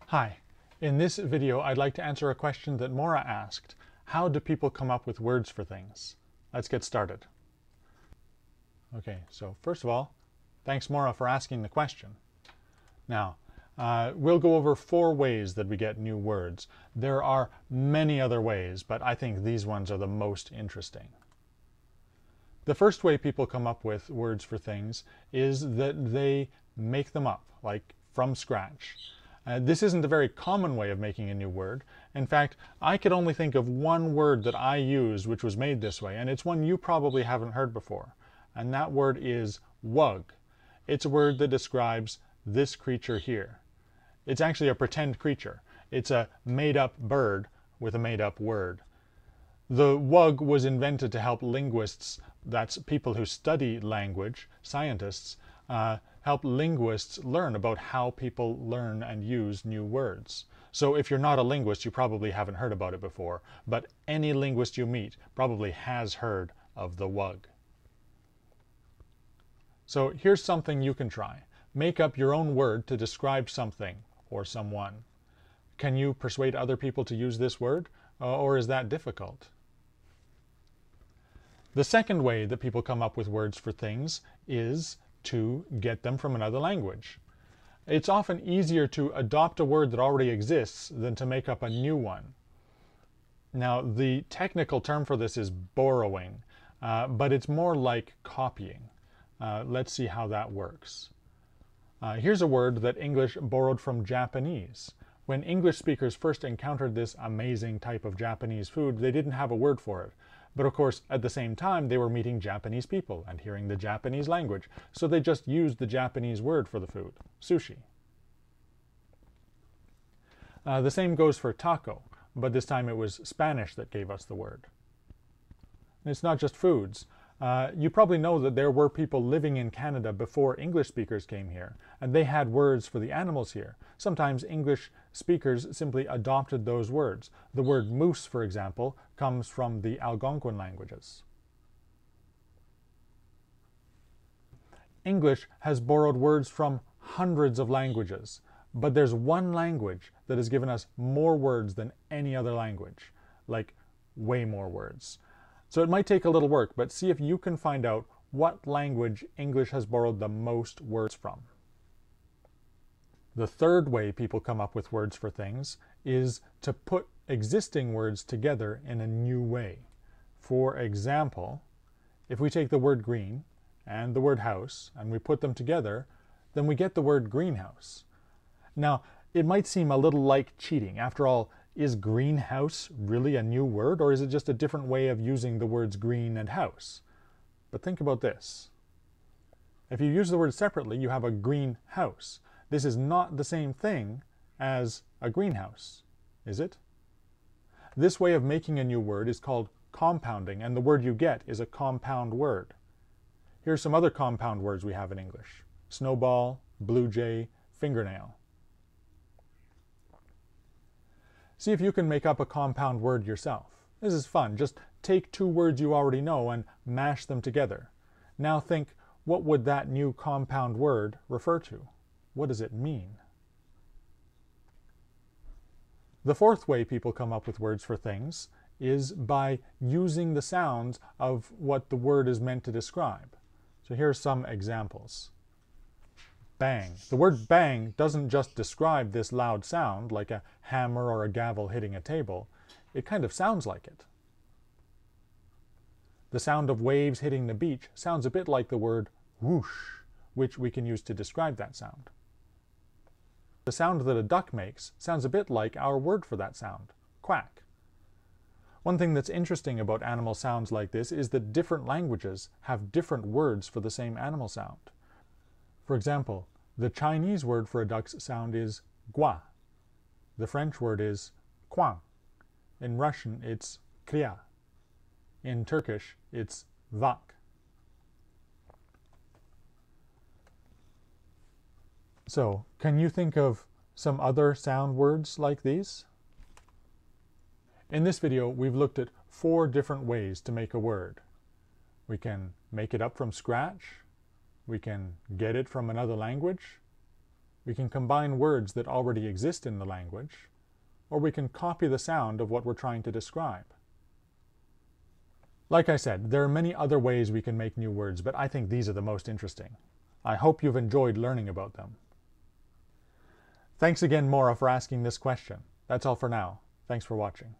Hi, in this video I'd like to answer a question that Maura asked. How do people come up with words for things? Let's get started. Okay, so first of all, thanks Maura for asking the question. Now, we'll go over 4 ways that we get new words. There are many other ways, but I think these ones are the most interesting. The first way people come up with words for things is that they make them up, like from scratch. This isn't a very common way of making a new word. In fact, I could only think of one word that I use which was made this way, and it's one you probably haven't heard before. And that word is wug. It's a word that describes this creature here. It's actually a pretend creature. It's a made-up bird with a made-up word. The wug was invented to help linguists, that's people who study language, scientists, help linguists learn about how people learn and use new words. So if you're not a linguist, you probably haven't heard about it before, but any linguist you meet probably has heard of the wug. So here's something you can try. Make up your own word to describe something or someone. Can you persuade other people to use this word, or is that difficult? The second way that people come up with words for things is to get them from another language. It's often easier to adopt a word that already exists than to make up a new one. Now, the technical term for this is borrowing, but it's more like copying. Let's see how that works. Here's a word that English borrowed from Japanese. When English speakers first encountered this amazing type of Japanese food, they didn't have a word for it. But of course, at the same time, they were meeting Japanese people and hearing the Japanese language, so they just used the Japanese word for the food, sushi. The same goes for taco, but this time it was Spanish that gave us the word. And it's not just foods. You probably know that there were people living in Canada before English speakers came here, and they had words for the animals here. Sometimes English speakers simply adopted those words. The word moose, for example, comes from the Algonquin languages. English has borrowed words from hundreds of languages, but there's one language that has given us more words than any other language, like way more words. So it might take a little work, but see if you can find out what language English has borrowed the most words from. The third way people come up with words for things is to put existing words together in a new way. For example, if we take the word green and the word house and we put them together, then we get the word greenhouse. Now, it might seem a little like cheating. After all, is greenhouse really a new word, or is it just a different way of using the words green and house? But think about this. If you use the words separately, you have a greenhouse. This is not the same thing as a greenhouse, is it? This way of making a new word is called compounding, and the word you get is a compound word. Here's some other compound words we have in English: snowball, bluejay, fingernail. See if you can make up a compound word yourself. This is fun. Just take 2 words you already know and mash them together. Now think, what would that new compound word refer to? What does it mean? The fourth way people come up with words for things is by using the sounds of what the word is meant to describe. So here are some examples. Bang. The word bang doesn't just describe this loud sound like a hammer or a gavel hitting a table. It kind of sounds like it. The sound of waves hitting the beach sounds a bit like the word whoosh, which we can use to describe that sound. The sound that a duck makes sounds a bit like our word for that sound, quack. One thing that's interesting about animal sounds like this is that different languages have different words for the same animal sound. For example, the Chinese word for a duck's sound is gua. The French word is quang. In Russian, it's kria. In Turkish, it's vak. So, can you think of some other sound words like these? In this video, we've looked at 4 different ways to make a word. We can make it up from scratch. We can get it from another language. We can combine words that already exist in the language, or we can copy the sound of what we're trying to describe. Like I said, there are many other ways we can make new words, but I think these are the most interesting. I hope you've enjoyed learning about them. Thanks again, Maura, for asking this question. That's all for now. Thanks for watching.